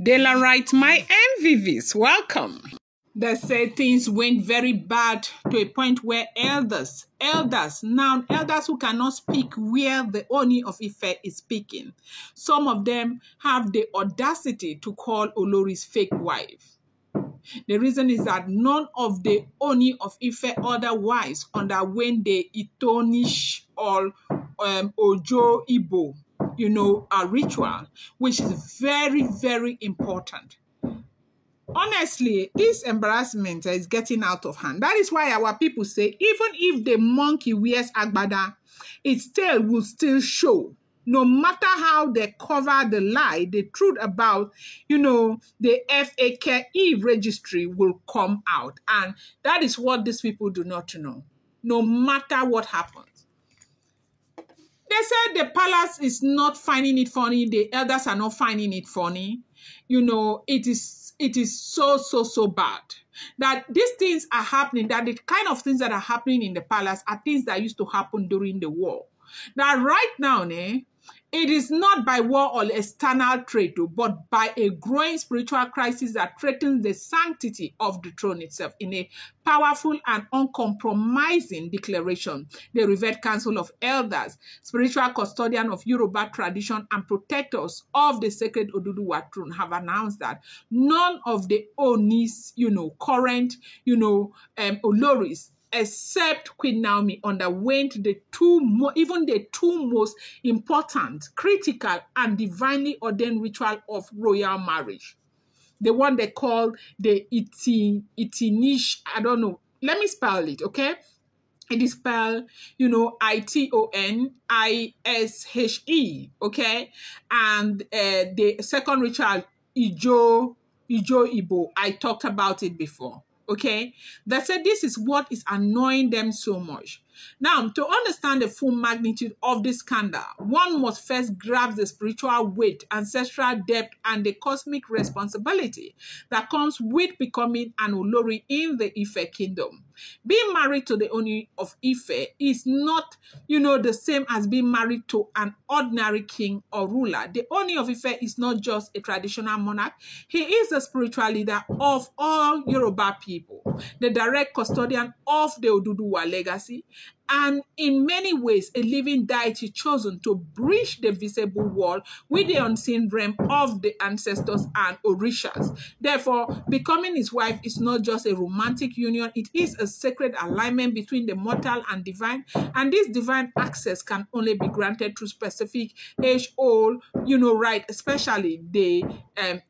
Dela write, my MVVs, welcome. They say things went very bad to a point where elders who cannot speak where the Ooni of Ife is speaking. Some of them have the audacity to call Oloris fake wife. The reason is that none of the Ooni of Ife otherwise underwent the Itonishe or Oju-Ibo, a ritual, which is very, very important. Honestly, this embarrassment is getting out of hand. That is why our people say, even if the monkey wears agbada, its tail will still show. No matter how they cover the lie, the truth about, the Fæke registry will come out. And that is what these people do not know. No matter what happens. They said the palace is not finding it funny. The elders are not finding it funny. It is so bad that these things are happening, that the kind of things that are happening in the palace are things that used to happen during the war. That right now, it is not by war or external threat, but by a growing spiritual crisis that threatens the sanctity of the throne itself. In a powerful and uncompromising declaration, the Revered Council of Elders, spiritual custodian of Yoruba tradition and protectors of the sacred Oduduwa throne, have announced that none of the Onis, current, Oloris, except Queen Naomi, underwent the two most important, critical, and divinely ordained ritual of royal marriage. The one they call the Itonishe. I don't know. Let me spell it, okay? It is spelled, Itonishe, okay? And the second ritual, Oju-Ibo, I talked about it before. Okay, they said this is what is annoying them so much. Now, to understand the full magnitude of this scandal, one must first grasp the spiritual weight, ancestral depth, and the cosmic responsibility that comes with becoming an Olori in the Ife kingdom. Being married to the Ooni of Ife is not, the same as being married to an ordinary king or ruler. The Ooni of Ife is not just a traditional monarch. He is the spiritual leader of all Yoruba people, the direct custodian of the Oduduwa legacy, and in many ways, a living deity chosen to bridge the visible wall with the unseen realm of the ancestors and orishas. Therefore, becoming his wife is not just a romantic union, it is a sacred alignment between the mortal and divine, and this divine access can only be granted through specific age-old, right, especially the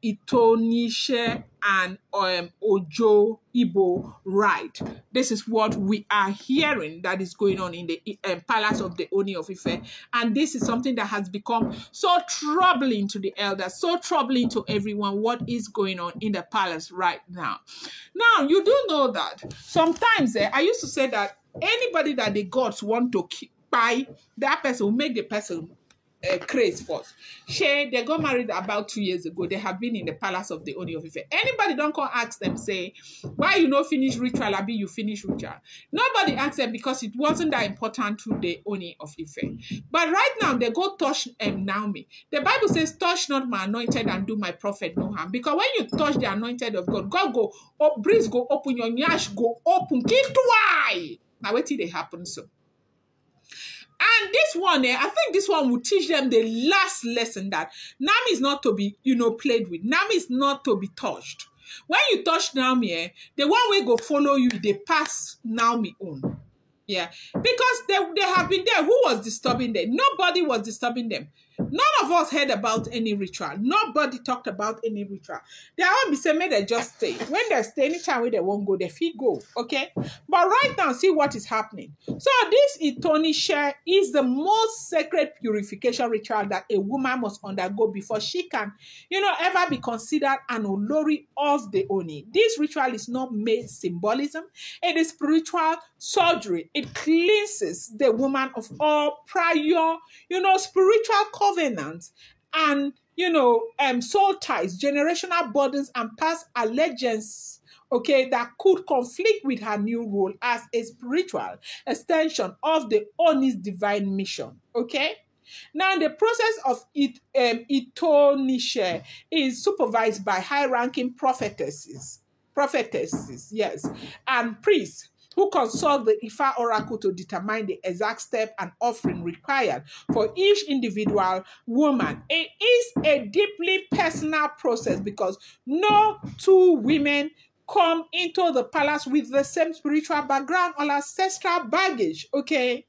Itonishe and Oju-Ibo right. This is what we are hearing that is going on in the palace of the Ooni of Ife, and this is something that has become so troubling to the elders, so troubling to everyone. What is going on in the palace right now? Now, you do know that sometimes I used to say that anybody that the gods want to buy, that person will make the person craze first. They got married about 2 years ago. They have been in the palace of the Ooni of Ife. Anybody don't come ask them, say, why you no finish ritual, abi you finish ritual? Nobody asked them because it wasn't that important to the Ooni of Ife. But right now, they go touch Naomi. The Bible says, touch not my anointed and do my prophet no harm. Because when you touch the anointed of God, God go, breeze go open, your nyash go open. Keep why. Now, what did they happen so? And this one, I think this one will teach them the last lesson that Naomi is not to be, played with. Naomi is not to be touched. When you touch Naomi, the one way go follow you, they pass Naomi on. Yeah, because they have been there. Who was disturbing them? Nobody was disturbing them. None of us heard about any ritual. Nobody talked about any ritual. They all be saying, may they just stay. When they stay, anytime where they won't go, they feel go. Okay? But right now, see what is happening. So this Itonishe is the most sacred purification ritual that a woman must undergo before she can, ever be considered an Olori of the Oni. This ritual is not made symbolism. It is spiritual surgery. It cleanses the woman of all prior, spiritual covenants and, soul ties, generational burdens, and past allegiance, okay, that could conflict with her new role as a spiritual extension of the Oni's divine mission, okay? Now, the process of Itonishe is supervised by high-ranking prophetesses, yes, and priests who consult the Ifa oracle to determine the exact step and offering required for each individual woman. It is a deeply personal process because no two women come into the palace with the same spiritual background or ancestral baggage, okay?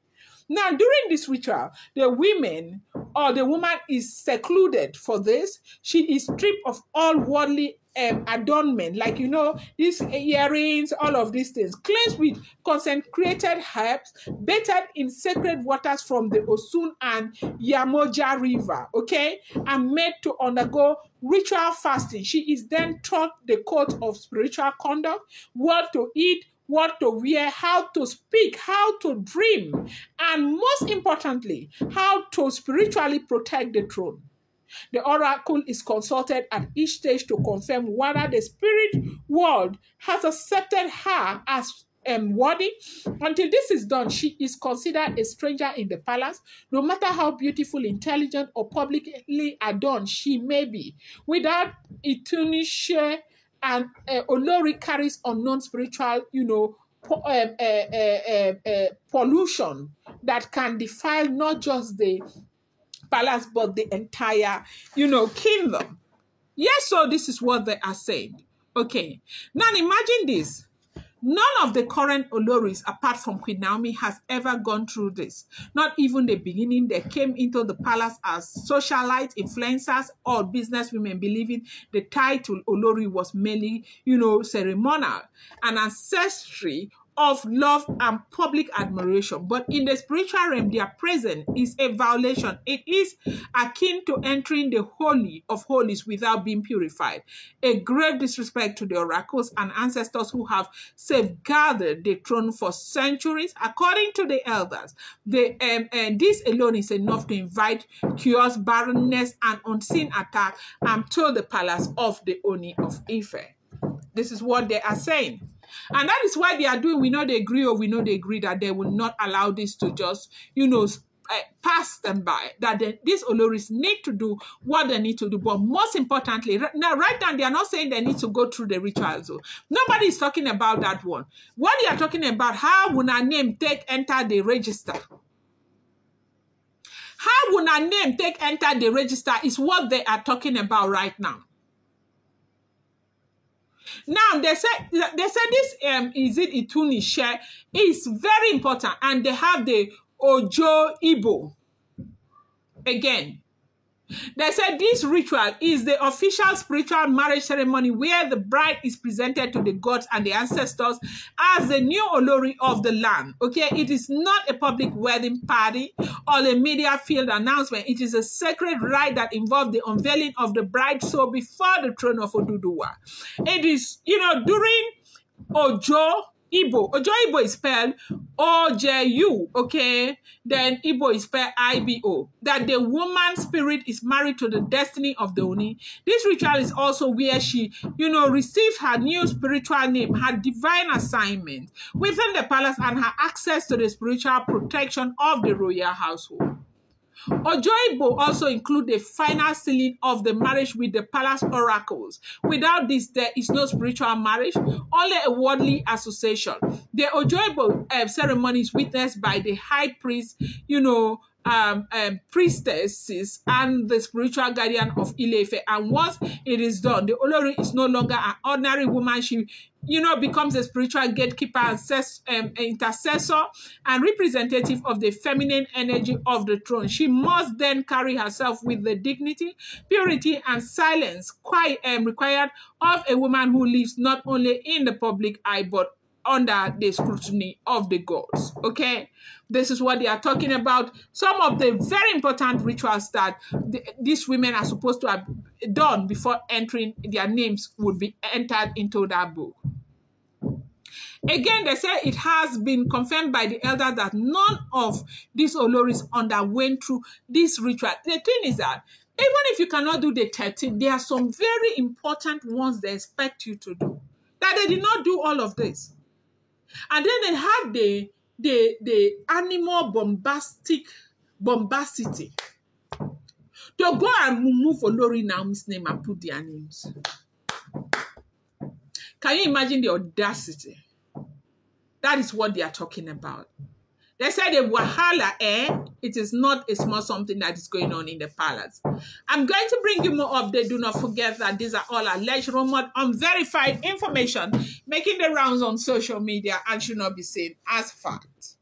Now, during this ritual, the women or the woman is secluded for this. She is stripped of all worldly adornment, like, these earrings, all of these things, cleansed with consecrated herbs, bathed in sacred waters from the Osun and Yamoja River, okay, and made to undergo ritual fasting. She is then taught the code of spiritual conduct, what to eat, what to wear, how to speak, how to dream, and most importantly, how to spiritually protect the throne. The oracle is consulted at each stage to confirm whether the spirit world has accepted her as worthy. Until this is done, she is considered a stranger in the palace, no matter how beautiful, intelligent, or publicly adorned she may be. Without Itonishe, and Olori carries unknown spiritual, pollution that can defile not just the palace, but the entire, kingdom. Yes, so this is what they are saying. Okay. Now imagine this. None of the current Oloris, apart from Queen Naomi, has ever gone through this. Not even the beginning. They came into the palace as socialites, influencers, or businesswomen, believing the title Olori was merely, ceremonial, an ancestry of love and public admiration. But in the spiritual realm, their presence is a violation. It is akin to entering the Holy of Holies without being purified. A grave disrespect to the oracles and ancestors who have safeguarded the throne for centuries. According to the elders, this alone is enough to invite chaos, barrenness, and unseen attack to the palace of the Ooni of Ife. This is what they are saying. And that is why they are doing, we know they agree that they will not allow this to just, pass them by, that these Oloris need to do what they need to do. But most importantly, right now, they are not saying they need to go through the rituals. So nobody is talking about that one. What they are talking about, how will our name enter the register? How will our name enter the register is what they are talking about right now. Now they say this is it Itonishe is very important, and they have the Oju-Ibo. Again, they said this ritual is the official spiritual marriage ceremony where the bride is presented to the gods and the ancestors as the new Olori of the land. Okay, it is not a public wedding party or a media field announcement. It is a sacred rite that involves the unveiling of the bride soul before the throne of Oduduwa. It is, during Oju-Ibo. Oju-Ibo is spelled O-J-U, okay? Then Ibo is spelled I-B-O. That the woman's spirit is married to the destiny of the Oni. This ritual is also where she, received her new spiritual name, her divine assignment within the palace, and her access to the spiritual protection of the royal household. Oju-Ibo also include the final sealing of the marriage with the palace oracles. Without this, there is no spiritual marriage, only a worldly association. The Oju-Ibo ceremony is witnessed by the high priest, priestesses, and the spiritual guardian of Ile-Ife. And once it is done, the Olori is no longer an ordinary woman. She becomes a spiritual gatekeeper, intercessor, and representative of the feminine energy of the throne. She must then carry herself with the dignity, purity, and silence required of a woman who lives not only in the public eye, but under the scrutiny of the gods. Okay, this is what they are talking about. Some of the very important rituals that these women are supposed to have done before entering, their names would be entered into that book. Again, they say it has been confirmed by the elders that none of these Oloris underwent through this ritual. The thing is that even if you cannot do the 13, there are some very important ones they expect you to do, that they did not do all of this. And then they have the animal bombacity. to go and remove Olori Naomi's name and put their names. Can you imagine the audacity? That is what they are talking about. They said the wahala, it is not a small something that is going on in the palace. I'm going to bring you more updates. Do not forget that these are all alleged, rumored, unverified information making the rounds on social media and should not be seen as fact.